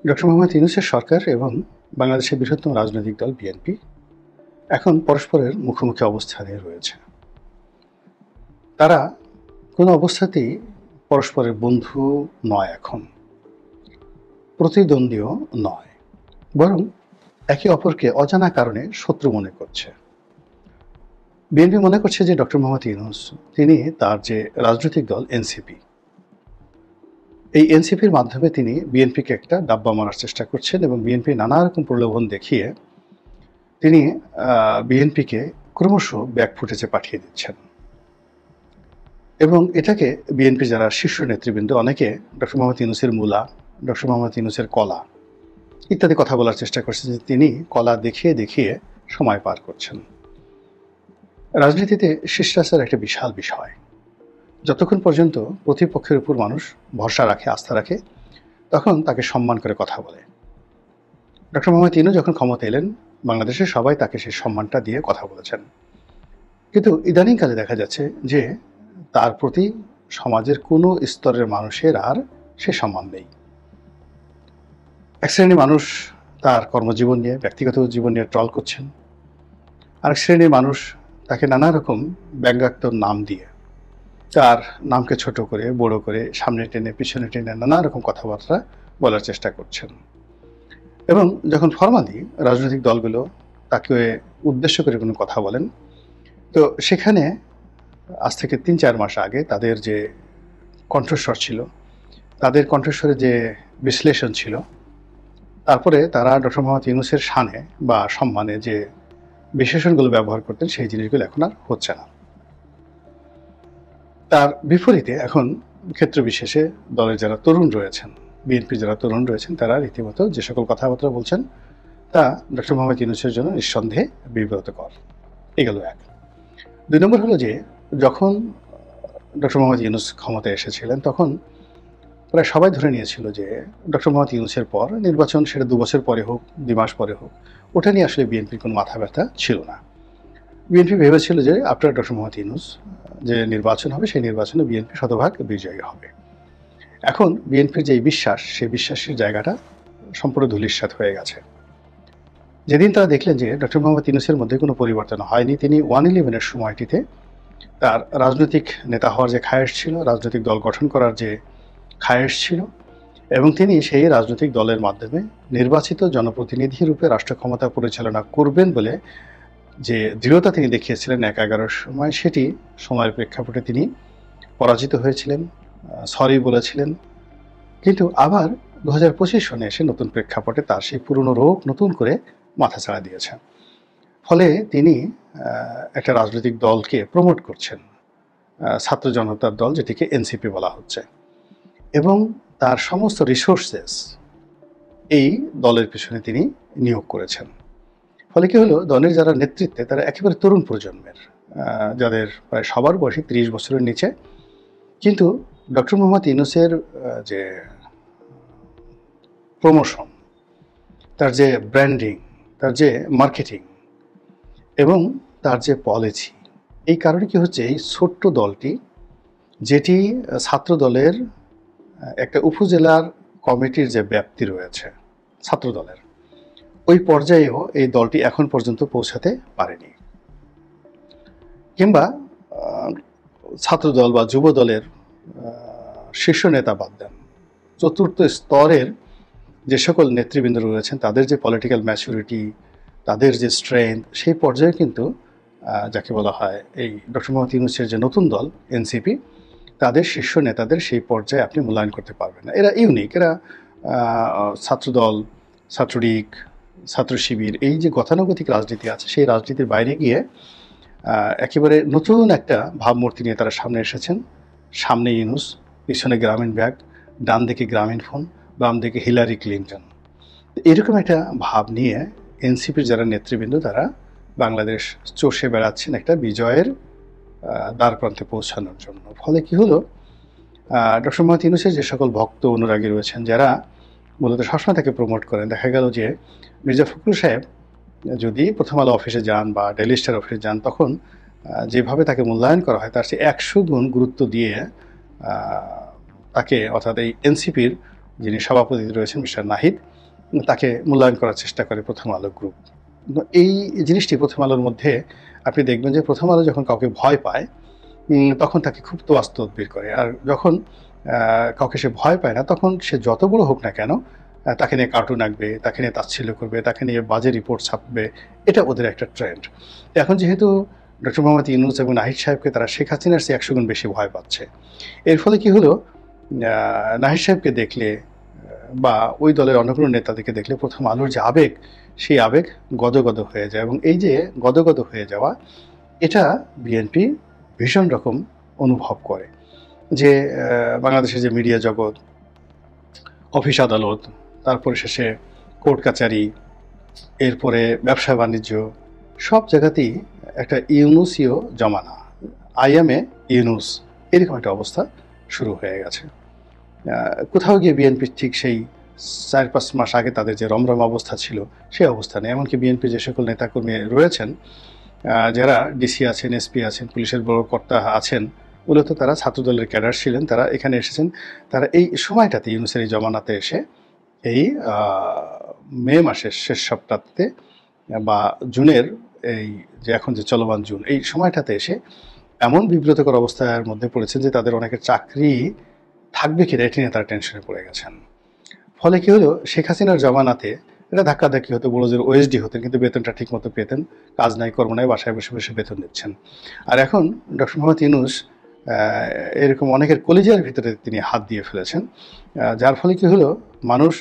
Doctor Mohammad ইউনূসের সরকার এবং বাংলাদেশের বৃহত্তম রাজনৈতিক দল বিএনপি এখন পরস্পরের মুখোমুখি অবস্থানে রয়েছে। তারা কোনো অবস্থাতেই পরস্পরের বন্ধু নয়, এখন প্রতিদ্বন্দ্বীও নয়, বরং একে অপরকে অজানা কারণে শত্রু মনে করছে। বিএনপি মনে করছে যে ডক্টর মোহাম্মদ ইউনূস তিনি তার যে রাজনৈতিক দল এনসিপি, এই এনসিপির মাধ্যমে তিনি বিএনপিকে একটা ডাব্বা মারার চেষ্টা করছেন এবং বিএনপি নানা রকম প্রলোভন দেখিয়ে তিনি বিএনপিকে ক্রমশ ব্যাকফুটেজে পাঠিয়ে দিচ্ছেন। এবং এটাকে বিএনপি যারা শীর্ষ নেতৃবৃন্দ অনেকে ডক্টর মোহাম্মদ ইউনূসের মূলা, ডক্টর মোহাম্মদ ইউনূসের কলা ইত্যাদি কথা বলার চেষ্টা করছেন যে তিনি কলা দেখিয়ে দেখিয়ে সময় পার করছেন। রাজনীতিতে শিষ্টাচার একটা বিশাল বিষয়। যতক্ষণ পর্যন্ত প্রতিপক্ষের উপর মানুষ ভরসা রাখে, আস্থা রাখে, তখন তাকে সম্মান করে কথা বলে। ডক্টর মোহাম্মদ ইউনূস যখন ক্ষমতা এলেন, বাংলাদেশের সবাই তাকে সেই সম্মানটা দিয়ে কথা বলেছেন। কিন্তু ইদানিংকালে দেখা যাচ্ছে যে তার প্রতি সমাজের কোনো স্তরের মানুষের আর সে সম্মান নেই। এক শ্রেণীর মানুষ তার কর্মজীবন নিয়ে, ব্যক্তিগত জীবন নিয়ে ট্রল করছেন, আরেক শ্রেণীর মানুষ তাকে নানা রকম ব্যঙ্গাত্মক নাম দিয়ে, তার নামকে ছোট করে, বড় করে, সামনে টেনে পিছনে টেনে নানা রকম কথাবার্তা বলার চেষ্টা করছেন। এবং যখন ফরমালি রাজনৈতিক দলগুলো তাকে উদ্দেশ্য করে কোনো কথা বলেন, তো সেখানে আজ থেকে ৩-৪ মাস আগে তাদের যে কণ্ঠস্বর ছিল, তাদের কণ্ঠস্বরে যে বিশ্লেষণ ছিল, তারপরে তারা ডক্টর মোহাম্মদ ইউনূসের শানে বা সম্মানে যে বিশেষণগুলো ব্যবহার করতেন, সেই জিনিসগুলো এখন আর হচ্ছে না। তার বিপরীতে এখন ক্ষেত্র বিশেষে দলের যারা তরুণ রয়েছেন, বিএনপির যারা তরুণ রয়েছেন, তারা রীতিমতো যে সকল কথাবার্তা বলছেন তা ডক্টর মোহাম্মদ ইউনূসের জন্য নিঃসন্দেহে বিব্রতকর। এগুলো এক। ২ নম্বর হলো যে যখন ডক্টর মোহাম্মদ ইউনূস ক্ষমতায় এসেছিলেন, তখন প্রায় সবাই ধরে নিয়েছিল যে ডক্টর মোহাম্মদ ইউনূসের পর নির্বাচন, সেটা ২ বছর পরে হোক, ২ মাস পরে হোক, ওটা নিয়ে আসলে বিএনপির কোনো মাথা ব্যথা ছিল না। বিএনপি ভেবেছিল যে আফটার ডক্টর মোহাম্মদ ইউনূস যে নির্বাচন হবে, সেই নির্বাচনে বিএনপি শতভাগ বিজয়ী হবে। এখন বিএনপির যে বিশ্বাস, সেই বিশ্বাসের জায়গাটা সম্পূর্ণ ধূলিসাৎ হয়ে গেছে। যেদিন তারা দেখলেন যে ডক্টর মোহাম্মদ ইউনূসের মধ্যে কোনো পরিবর্তন হয়নি, তিনি 111-এর সময়টিতে তার রাজনৈতিক নেতা হওয়ার যে খায়েশ ছিল, রাজনৈতিক দল গঠন করার যে খায়েশ ছিল, এবং তিনি সেই রাজনৈতিক দলের মাধ্যমে নির্বাচিত জনপ্রতিনিধি রূপে রাষ্ট্র ক্ষমতা পরিচালনা করবেন বলে যে দৃঢ়তা তিনি দেখিয়েছিলেন ১/১১-র সময়, সেটি সময়ের প্রেক্ষাপটে তিনি পরাজিত হয়েছিলেন, সরি বলেছিলেন। কিন্তু আবার ২০২৫ সনে এসে নতুন প্রেক্ষাপটে তার সেই পুরনো রোগ নতুন করে মাথাচাড়া দিয়েছে। ফলে তিনি একটা রাজনৈতিক দলকে প্রমোট করছেন, ছাত্র জনতার দল, যেটিকে এনসিপি বলা হচ্ছে, এবং তার সমস্ত রিসোর্সেস এই দলের পিছনে তিনি নিয়োগ করেছেন। ফলে কি হলো, দলের যারা নেতৃত্বে তারা একেবারে তরুণ প্রজন্মের, যাদের প্রায় সবার বয়সী ৩০ বছরের নিচে। কিন্তু ডক্টর মোহাম্মদ ইউনূসের যে প্রমোশন, তার যে ব্র্যান্ডিং, তার যে মার্কেটিং এবং তার যে পলিসি, এই কারণে কি হচ্ছে, এই ছোট্ট দলটি, যেটি ছাত্র দলের একটা উপজেলার কমিটির যে ব্যাপ্তি রয়েছে ছাত্র দলের, ওই পর্যায়েও এই দলটি এখন পর্যন্ত পৌঁছাতে পারেনি। কিংবা ছাত্রদল বা যুব দলের শীর্ষ নেতা বাদ দেন, চতুর্থ স্তরের যে সকল নেতৃবৃন্দ রয়েছেন, তাদের যে পলিটিক্যাল ম্যাচুরিটি, তাদের যে স্ট্রেংথ, সেই পর্যায়ে কিন্তু যাকে বলা হয় এই ডক্টর মোহাম্মদ ইউনূসের যে নতুন দল এনসিপি, তাদের শীর্ষ নেতাদের সেই পর্যায়ে আপনি মূল্যায়ন করতে পারবেন না। এরা ইউনিক, এরা ছাত্রদল, ছাত্রলীগ, ছাত্র শিবির, এই যে গতানুগতিক রাজনীতি আছে, সেই রাজনীতির বাইরে গিয়ে একেবারে নতুন একটা ভাবমূর্তি নিয়ে তারা সামনে এসেছেন। সামনে ইউনূস, পিছনে গ্রামীণ ব্যাগ, ডান দিকে গ্রামীণ ফোন, বাম দিকে হিলারি ক্লিন্টন। এরকম একটা ভাব নিয়ে এনসিপির যারা নেতৃবৃন্দ, তারা বাংলাদেশ চষে বেড়াচ্ছেন একটা বিজয়ের দ্বার প্রান্তে পৌঁছানোর জন্য। ফলে কি হলো, ডক্টর মোহাম্মদ ইউনূসের যে সকল ভক্ত অনুরাগী রয়েছেন, যারা মূলত সবসময় তাকে প্রমোট করেন, দেখা গেল যে মির্জা ফখরুল সাহেব যদি প্রথম আলো অফিসে যান বা ডেইলি স্টার অফিসে যান, তখন যেভাবে তাকে মূল্যায়ন করা হয়, তার চেয়ে ১০০ গুণ গুরুত্ব দিয়ে তাকে, অর্থাৎ এই এনসিপির যিনি সভাপতি রয়েছেন মিস্টার নাহিদ, তাকে মূল্যায়ন করার চেষ্টা করে প্রথম আলো গ্রুপ। এই জিনিসটি প্রথম আলোর মধ্যে আপনি দেখবেন যে প্রথম আলো যখন কাউকে ভয় পায় তখন তাকে খুব তোয়াজ তদবির করে, আর যখন কাউকে সে ভয় পায় না তখন সে যত বড় হোক না কেন তাকে নিয়ে কার্টুন আঁকবে, তাকে নিয়ে তাচ্ছিল্য করবে, তাকে নিয়ে বাজে রিপোর্ট ছাপবে। এটা ওদের একটা ট্রেন্ড। এখন যেহেতু ডক্টর মোহাম্মদ ইউনূস এবং নাহিদ সাহেবকে তারা শেখ হাসিনার চেয়ে 100 গুণ বেশি ভয় পাচ্ছে, এর ফলে কি হলো, নাহিদ সাহেবকে দেখলে বা ওই দলের অন্য কোনো নেতাদেরকে দেখলে প্রথম আলোর যে আবেগ, সেই আবেগ গদগদ হয়ে যায়। এবং এই যে গদগদ হয়ে যাওয়া, এটা বিএনপি ভীষণ রকম অনুভব করে যে বাংলাদেশের যে মিডিয়া জগৎ, অফিস আদালত, তারপরে শেষে কোর্ট কাচারি, এরপরে ব্যবসা বাণিজ্য, সব জায়গাতেই একটা ইউনুসীয় জমানা, আই এম এ ইউনুস, এরকম একটা অবস্থা শুরু হয়ে গেছে। কোথাও গিয়ে বিএনপি ঠিক সেই 4-5 মাস আগে তাদের যে রমরম অবস্থা ছিল সেই অবস্থা নেই। এমনকি বিএনপির যে সকল নেতাকর্মী রয়েছেন, যারা ডিসি আছেন, এসপি আছেন, পুলিশের বড় কর্তা আছেন, মূলত তারা ছাত্রদলের ক্যাডার ছিলেন, তারা এখানে এসেছেন। তারা এই সময়টাতে ইউনুসের এই জমানাতে এসে এই মে মাসের শেষ সপ্তাহতে বা জুনের এই যে এখন যে চলমান জুন, এই সময়টাতে এসে এমন বিব্রতকর অবস্থার মধ্যে পড়েছেন যে তাদের অনেকের চাকরি থাকবে কিনা এটি নিয়ে তারা টেনশনে পড়ে গেছেন। ফলে কি হলো, শেখ হাসিনার জমানাতে এটা ধাক্কাধাক্কি হতো, বড় জোর ওএসডি হতেন, কিন্তু বেতনটা ঠিক মতো পেতেন, কাজ নাই কর্ম নাই, বাসায় বসে বসে বেতন দিচ্ছেন। আর এখন ডক্টর মোহাম্মদ ইউনূস এরকম অনেকের কলিজার ভিতরে তিনি হাত দিয়ে ফেলেছেন, যার ফলে কি হলো, মানুষ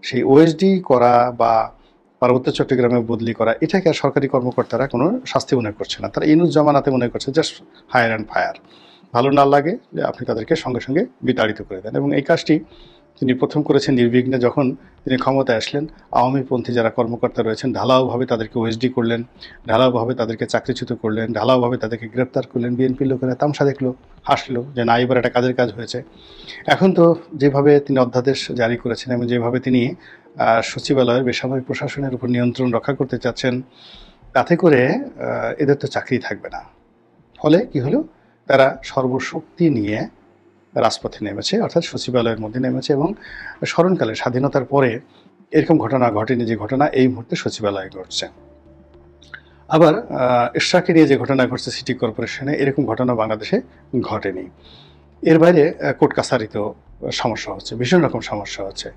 সেই ওএসডি করা বা পার্বত্য চট্টগ্রামে বদলি করা এটাকে আর সরকারি কর্মকর্তারা কোনো শাস্তি মনে করছে না। তারা ইউনূস জমানাতে মনে করছে জাস্ট হায়ার অ্যান্ড ফায়ার, ভালো না লাগে যে আপনি তাদেরকে সঙ্গে সঙ্গে বিতাড়িত করে দেন। এবং এই কাজটি তিনি প্রথম করেছেন নির্বিঘ্নে। যখন তিনি ক্ষমতায় আসলেন, আওয়ামীপন্থী যারা কর্মকর্তা রয়েছেন ঢালাওভাবে তাদেরকে ওএসডি করলেন, ঢালাওভাবে তাদেরকে চাকরিচ্যুত করলেন, ঢালাওভাবে তাদেরকে গ্রেপ্তার করলেন। বিএনপির লোকেরা তামসা দেখলো, হাসলো যে না, এবার একটা কাজের কাজ হয়েছে। এখন তো যেভাবে তিনি অধ্যাদেশ জারি করেছেন এবং যেভাবে তিনি সচিবালয়ের বেসামরিক প্রশাসনের উপর নিয়ন্ত্রণ রক্ষা করতে চাচ্ছেন, তাতে করে এদের তো চাকরি থাকবে না। ফলে কি হলো, তারা সর্বশক্তি নিয়ে রাজপথে নেমেছে, অর্থাৎ সচিবালয়ের মধ্যে নেমেছে। এবং স্মরণকালে স্বাধীনতার পরে এরকম ঘটনা ঘটেনি যে ঘটনা এই মুহূর্তে সচিবালয়ে ঘটছে। আবার এরশাকে নিয়ে যে ঘটনা ঘটছে সিটি কর্পোরেশনে, এরকম ঘটনা বাংলাদেশে ঘটেনি। এর বাইরে কোর্ট কাছারিতেও সমস্যা হচ্ছে, ভীষণ রকম সমস্যা হচ্ছে।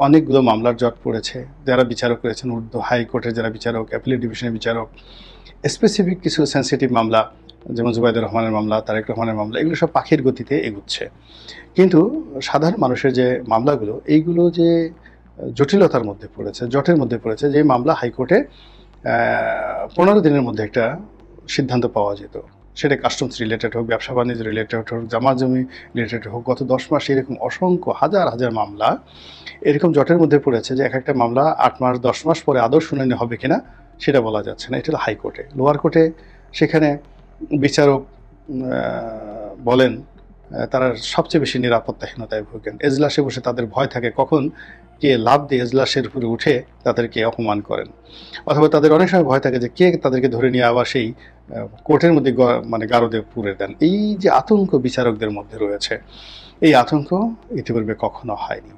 অনেকগুলো মামলার জট পড়েছে। যারা বিচারক রয়েছেন, ঊর্ধ্ব হাইকোর্টের যারা বিচারক, অ্যাপিলেট ডিভিশনের বিচারক, স্পেসিফিক কিছু সেন্সিটিভ মামলা যেমন জুবাইদুর রহমানের মামলা, তারেক রহমানের মামলা, এগুলো সব পাখির গতিতে এগুচ্ছে। কিন্তু সাধারণ মানুষের যে মামলাগুলো, এইগুলো যে জটিলতার মধ্যে পড়েছে, জটের মধ্যে পড়েছে, যে মামলা হাইকোর্টে 15 দিনের মধ্যে একটা সিদ্ধান্ত পাওয়া যেত, সেটা কাস্টমস রিলেটেড হোক, ব্যবসা বাণিজ্য রিলেটেড হোক, জামা জমি রিলেটেড হোক, গত 10 মাসে এরকম অসংখ্য হাজার হাজার মামলা এরকম জটের মধ্যে পড়েছে যে এক একটা মামলা 8 মাস 10 মাস পরে আদৌ শুনানি হবে কিনা সেটা বলা যাচ্ছে না। এটা হলো হাইকোর্টে। লোয়ার কোর্টে সেখানে বিচারক বলেন তারা সবচেয়ে বেশি নিরাপত্তাহীনতায় ভোগেন। এজলাসে বসে তাদের ভয় থাকে কখন কে লাভ দিয়ে এজলাসের উপরে উঠে তাদেরকে অপমান করেন, অথবা তাদের অনেক সময় ভয় থাকে যে কে তাদেরকে ধরে নিয়ে আবার সেই কোর্টের মধ্যে মানে গারদে পুরে দেন। এই যে আতঙ্ক বিচারকদের মধ্যে রয়েছে, এই আতঙ্ক ইতিপূর্বে কখনো হয়নি।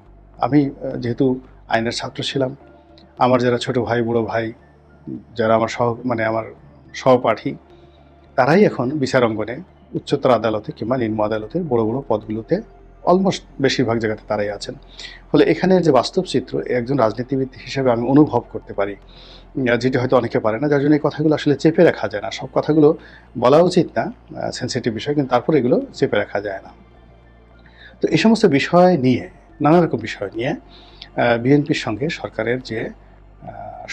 আমি যেহেতু আইনের ছাত্র ছিলাম, আমার যারা ছোট ভাই, বড় ভাই, যারা আমার আমার সহপাঠী, তারাই এখন বিচার অঙ্গনে উচ্চতর আদালতে কিংবা নিম্ন আদালতের বড় বড় পদগুলোতে অলমোস্ট বেশিরভাগ জায়গাতে তারাই আছেন। ফলে এখানের যে বাস্তব চিত্র একজন রাজনীতিবিদ হিসেবে আমি অনুভব করতে পারি, যেটা হয়তো অনেকে পারে না, যার জন্য এই কথাগুলো আসলে চেপে রাখা যায় না। সব কথাগুলো বলা উচিত না, সেন্সিটিভ বিষয়, কিন্তু তারপরে এগুলো চেপে রাখা যায় না। তো এই সমস্ত বিষয় নিয়ে, নানা রকম বিষয় নিয়ে বিএনপির সঙ্গে সরকারের যে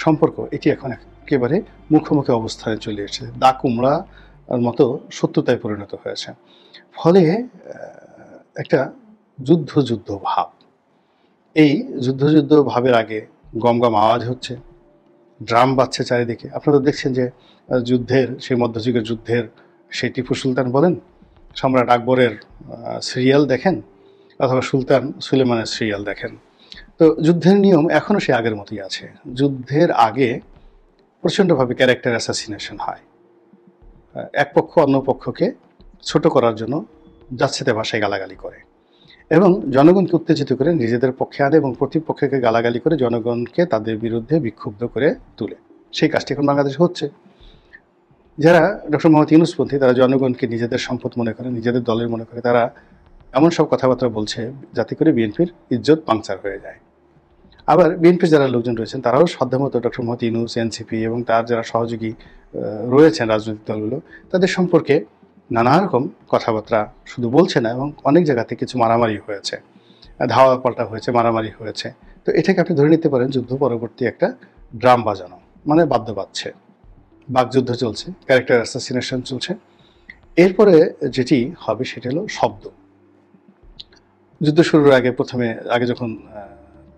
সম্পর্ক, এটি এখন একেবারে মুখোমুখি অবস্থানে চলে এসেছে, দা কুমড়া মতো শত্রুতায় পরিণত হয়েছে। ফলে একটা যুদ্ধ ভাব, এই যুদ্ধ ভাবের আগে গমগম আওয়াজ হচ্ছে, ড্রাম বাজছে চারিদিকে। আপনারা দেখছেন যে যুদ্ধের সেই মধ্যযুগের যুদ্ধের সেই টিপু সুলতান বলেন, সম্রাট আকবরের সিরিয়াল দেখেন, অথবা সুলতান সুলেমানের সিরিয়াল দেখেন। তো যুদ্ধের নিয়ম এখনও সে আগের মতোই আছে। যুদ্ধের আগে প্রচণ্ডভাবে ক্যারেক্টার অ্যাসাসিনেশন হয়, এক পক্ষ অন্য পক্ষকে ছোট করার জন্য যাচ্ছেতে ভাষায় গালাগালি করে। এবং জনগণকে উত্তেজিত করে নিজেদের পক্ষে আনে এবং প্রতিপক্ষকে গালাগালি করে জনগণকে তাদের বিরুদ্ধে বিক্ষুব্ধ করে তুলে। সেই কাজটি এখন বাংলাদেশে হচ্ছে। যারা ডক্টর মোহাম্মদ ইউনূসপন্থী তারা জনগণকে নিজেদের সম্পদ মনে করে, নিজেদের দলের মনে করে, তারা এমন সব কথাবার্তা বলছে যাতে করে বিএনপির ইজ্জত পাংচার হয়ে যায়। আবার বিএনপির যারা লোকজন রয়েছেন তারাও সাধ্যমতো ডক্টর মোহাম্মদ ইউনূস, এনসিপি এবং তার যারা সহযোগী রয়েছেন রাজনৈতিক দলগুলো, তাদের সম্পর্কে নানা রকম কথাবার্তা শুধু বলছে না, এবং অনেক জায়গাতে কিছু মারামারি হয়েছে, ধাওয়া পাল্টা হয়েছে, মারামারি হয়েছে। তো এটাকে আপনি ধরে নিতে পারেন যুদ্ধ পরবর্তী একটা ড্রাম বাজানো, মানে বাদ্য বাজছে, বাকযুদ্ধ চলছে, ক্যারেক্টার অ্যাসাসিনেশন চলছে। এরপরে যেটি হবে সেটা হলো শব্দ। যুদ্ধ শুরুর আগে যখন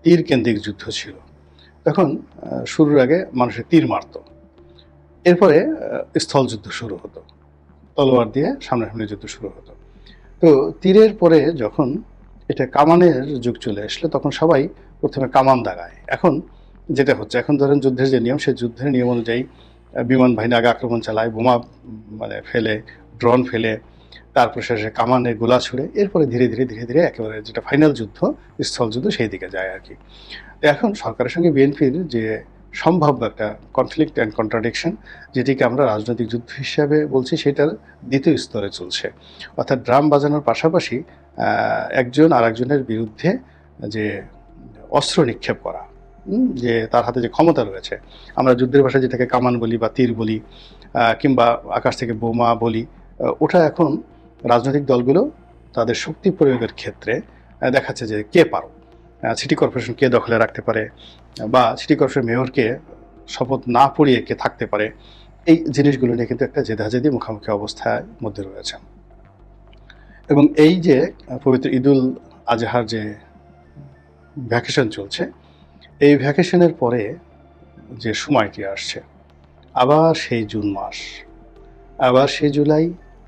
তীর কেন্দ্রিক যুদ্ধ ছিল, তখন শুরুর আগে মানুষের তীর মারত, এরপরে স্থল যুদ্ধ শুরু হতো, তলোয়ার দিয়ে সামনাসামনি যুদ্ধ শুরু হতো। তো তীরের পরে যখন এটা কামানের যুগ চলে আসলো, তখন সবাই প্রথমে কামান দাগায়। এখন যেটা হচ্ছে, এখন ধরেন যুদ্ধের যে নিয়ম, সেই যুদ্ধের নিয়ম অনুযায়ী বিমান বাহিনী আগে আক্রমণ চালায়, বোমা ফেলে, ড্রোন ফেলে, তারপর শেষে কামানে গোলা ছুড়ে, এরপরে ধীরে ধীরে ধীরে ধীরে একেবারে যেটা ফাইনাল যুদ্ধ, স্থল যুদ্ধ, সেই দিকে যায় আর কি। তো এখন সরকারের সঙ্গে বিএনপির যে সম্ভাব্য একটা কনফ্লিক্ট অ্যান্ড কন্ট্রাডিকশন, যেটিকে আমরা রাজনৈতিক যুদ্ধ হিসাবে বলছি, সেটার দ্বিতীয় স্তরে চলছে। অর্থাৎ ড্রাম বাজানোর পাশাপাশি একজন আর একজনের বিরুদ্ধে যে অস্ত্র নিক্ষেপ করা, যে তার হাতে যে ক্ষমতা রয়েছে, আমরা যুদ্ধের ভাষায় যেটাকে কামান বলি বা তীর বলি, কিংবা আকাশ থেকে বোমা বলি, ওটা এখন রাজনৈতিক দলগুলো তাদের শক্তি প্রয়োগের ক্ষেত্রে দেখাচ্ছে যে কে পারো, সিটি কর্পোরেশন কে দখলে রাখতে পারে, বা সিটি কর্পোরেশন মেয়রকে শপথ না পড়িয়ে কে থাকতে পারে। এই জিনিসগুলো নিয়ে কিন্তু একটা জেদাজেদি মুখোমুখি অবস্থার মধ্যে রয়েছে। এবং এই যে পবিত্র ঈদুল আজহার যে ভ্যাকেশন চলছে, এই ভ্যাকেশনের পরে যে সময়টি আসছে, আবার সেই জুন মাস, আবার সেই জুলাই,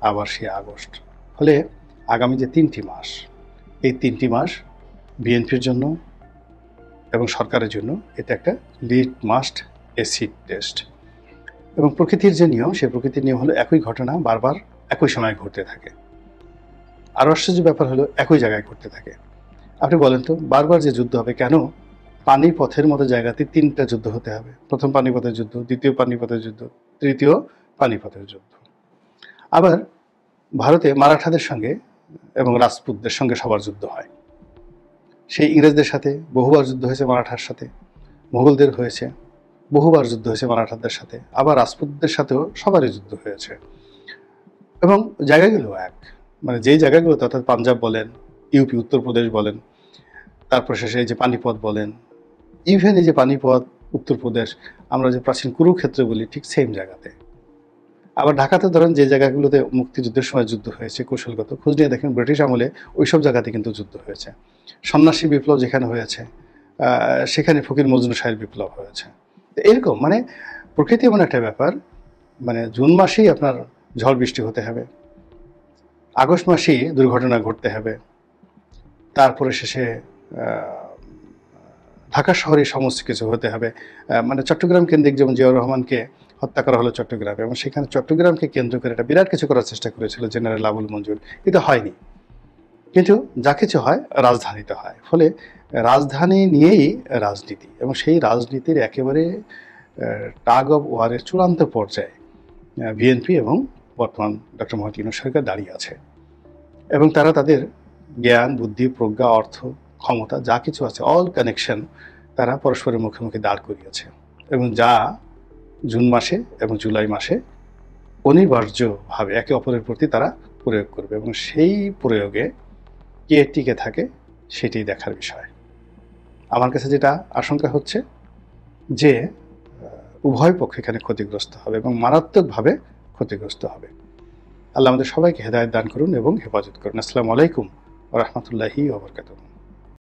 আবার সেই আগস্ট, ফলে আগামী যে 3টি মাস, এই 3টি মাস বিএনপির জন্য এবং সরকারের জন্য এটা একটা লিটমাস অ্যাসিড টেস্ট। এবং প্রকৃতির যে নিয়ম, সেই প্রকৃতির নিয়ম হলো একই ঘটনা বারবার একই সময় ঘটতে থাকে। আরও আশ্চর্য ব্যাপার হলো একই জায়গায় ঘটতে থাকে। আপনি বলেন তো, বারবার যে যুদ্ধ হবে কেন? পানিপথের মতো জায়গাতে 3টা যুদ্ধ হতে হবে। প্রথম পানিপথের যুদ্ধ, দ্বিতীয় পানিপথের যুদ্ধ, তৃতীয় পানিপথের যুদ্ধ। আবার ভারতে মারাঠাদের সঙ্গে এবং রাজপুতদের সঙ্গে সবার যুদ্ধ হয়। সেই ইংরেজদের সাথে বহুবার যুদ্ধ হয়েছে, মারাঠার সাথে, মোগলদের হয়েছে, বহুবার যুদ্ধ হয়েছে মারাঠাদের সাথে, আবার রাজপুতদের সাথেও সবারই যুদ্ধ হয়েছে। এবং জায়গাগুলো এক, মানে যেই জায়গাগুলোতে, অর্থাৎ পাঞ্জাব বলেন, ইউপি, উত্তরপ্রদেশ বলেন, তারপর শেষে এই যে পানিপথ বলেন, ইভেন এই যে পানিপথ, উত্তরপ্রদেশ, আমরা যে প্রাচীন কুরুক্ষেত্র বলি, ঠিক সেম জায়গাতে। আবার ঢাকাতে ধরেন যে জায়গাগুলোতে মুক্তিযুদ্ধের সময় যুদ্ধ হয়েছে, কৌশলগত খোঁজ নিয়ে দেখেন ব্রিটিশ আমলে ওইসব জায়গাতে কিন্তু যুদ্ধ হয়েছে। সন্ন্যাসী বিপ্লব যেখানে হয়েছে, সেখানে ফকির মজনু শাহের বিপ্লব হয়েছে। এরকম মানে প্রকৃতি এমন একটা ব্যাপার, মানে জুন মাসেই আপনার ঝড় বৃষ্টি হতে হবে, আগস্ট মাসেই দুর্ঘটনা ঘটতে হবে, তারপরে শেষে ঢাকা শহরে সমস্ত কিছু হতে হবে। মানে চট্টগ্রাম কেন্দ্রিক, যেমন জিয়াউর রহমানকে হত্যা করা হলো চট্টগ্রামে, এবং সেখানে চট্টগ্রামকে কেন্দ্র করে একটা বিরাট কিছু করার চেষ্টা করেছিল জেনারেল আবুল মঞ্জুর, কিন্তু হয়নি। কিন্তু যা কিছু হয় রাজধানীতে হয়, ফলে রাজধানী নিয়েই রাজনীতি, এবং সেই রাজনীতির একেবারে টাগ অব ওয়ারের চূড়ান্ত পর্যায়ে বিএনপি এবং বর্তমান ডক্টর মোহাম্মদ ইউনূস সরকার দাঁড়িয়ে আছে। এবং তারা তাদের জ্ঞান, বুদ্ধি, প্রজ্ঞা, অর্থ, ক্ষমতা যা কিছু আছে, অল কানেকশন তারা পরস্পরের মুখে মুখে দাঁড় করিয়েছে, এবং যা জুন মাসে এবং জুলাই মাসে অনিবার্যভাবে একে অপরের প্রতি তারা প্রয়োগ করবে, এবং সেই প্রয়োগে কে টিকে থাকে সেটি দেখার বিষয়। আমার কাছে যেটা আশঙ্কা হচ্ছে যে উভয় পক্ষ এখানে ক্ষতিগ্রস্ত হবে, এবং মারাত্মকভাবে ক্ষতিগ্রস্ত হবে। আল্লাহ আমাদের সবাইকে হেদায়েত দান করুন এবং হেফাজত করুন। আসসালামু আলাইকুম ওয়া রাহমাতুল্লাহি ওয়া বারাকাতুহু।